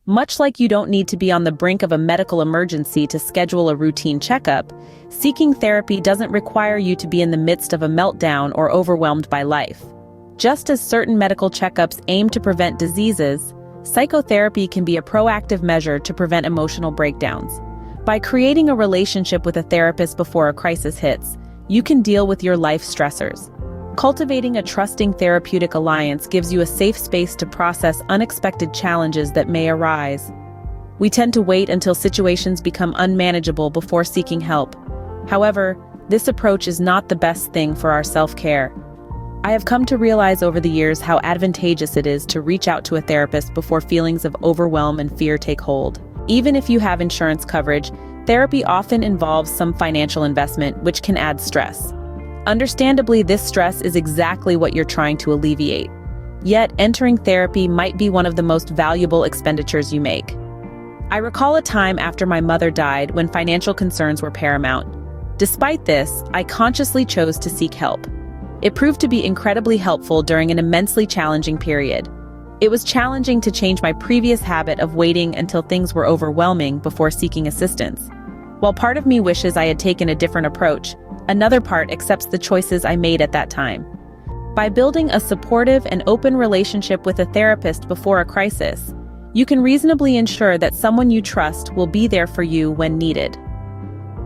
Much like you don't need to be on the brink of a medical emergency to schedule a routine checkup, seeking therapy doesn't require you to be in the midst of a meltdown or overwhelmed by life. Just as certain medical checkups aim to prevent diseases, psychotherapy can be a proactive measure to prevent emotional breakdowns. By creating a relationship with a therapist before a crisis hits, you can deal with your life stressors. Cultivating a trusting therapeutic alliance gives you a safe space to process unexpected challenges that may arise. We tend to wait until situations become unmanageable before seeking help. However, this approach is not the best thing for our self-care. I have come to realize over the years how advantageous it is to reach out to a therapist before feelings of overwhelm and fear take hold. Even if you have insurance coverage, therapy often involves some financial investment, which can add stress. Understandably, this stress is exactly what you're trying to alleviate. Yet, entering therapy might be one of the most valuable expenditures you make. I recall a time after my mother died when financial concerns were paramount. Despite this, I consciously chose to seek help. It proved to be incredibly helpful during an immensely challenging period. It was challenging to change my previous habit of waiting until things were overwhelming before seeking assistance. While part of me wishes I had taken a different approach, another part accepts the choices I made at that time. By building a supportive and open relationship with a therapist before a crisis, you can reasonably ensure that someone you trust will be there for you when needed.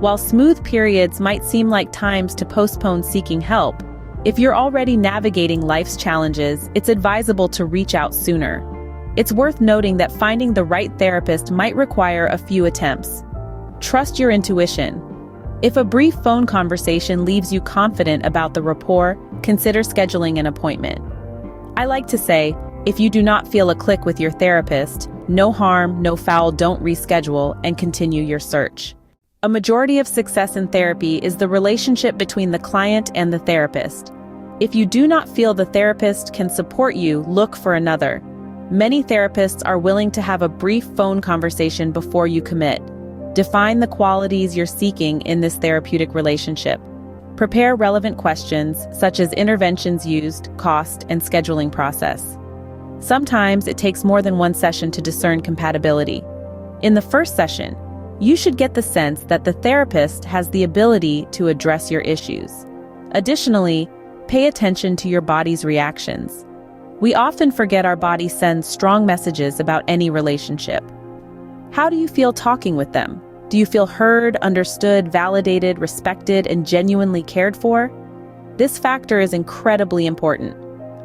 While smooth periods might seem like times to postpone seeking help, if you're already navigating life's challenges, it's advisable to reach out sooner. It's worth noting that finding the right therapist might require a few attempts. Trust your intuition. If a brief phone conversation leaves you confident about the rapport, consider scheduling an appointment. I like to say, if you do not feel a click with your therapist, no harm, no foul, don't reschedule and continue your search. A majority of success in therapy is the relationship between the client and the therapist. If you do not feel the therapist can support you, look for another. Many therapists are willing to have a brief phone conversation before you commit. Define the qualities you're seeking in this therapeutic relationship. Prepare relevant questions, such as interventions used, cost, and scheduling process. Sometimes it takes more than one session to discern compatibility. In the first session, you should get the sense that the therapist has the ability to address your issues. Additionally, pay attention to your body's reactions. We often forget our body sends strong messages about any relationship. How do you feel talking with them? Do you feel heard, understood, validated, respected, and genuinely cared for? This factor is incredibly important.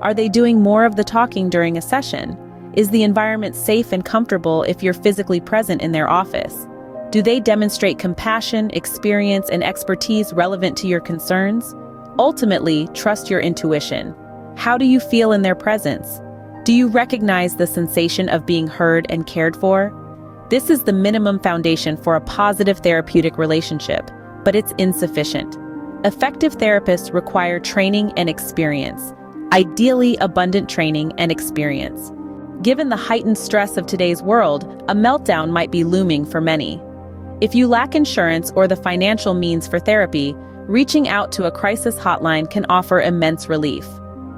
Are they doing more of the talking during a session? Is the environment safe and comfortable if you're physically present in their office? Do they demonstrate compassion, experience, and expertise relevant to your concerns? Ultimately, trust your intuition. How do you feel in their presence? Do you recognize the sensation of being heard and cared for? This is the minimum foundation for a positive therapeutic relationship, but it's insufficient. Effective therapists require training and experience, ideally abundant training and experience. Given the heightened stress of today's world, a meltdown might be looming for many. If you lack insurance or the financial means for therapy, reaching out to a crisis hotline can offer immense relief.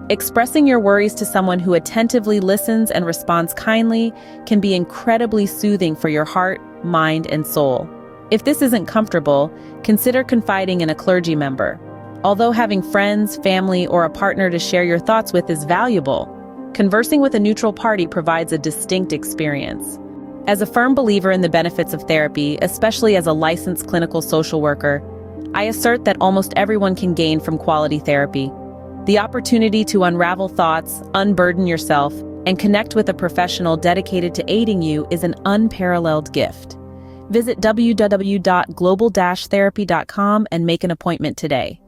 Expressing your worries to someone who attentively listens and responds kindly can be incredibly soothing for your heart, mind, and soul. If this isn't comfortable, consider confiding in a clergy member. Although having friends, family, or a partner to share your thoughts with is valuable, conversing with a neutral party provides a distinct experience. As a firm believer in the benefits of therapy, especially as a licensed clinical social worker, I assert that almost everyone can gain from quality therapy. The opportunity to unravel thoughts, unburden yourself, and connect with a professional dedicated to aiding you is an unparalleled gift. Visit www.global-therapy.com and make an appointment today.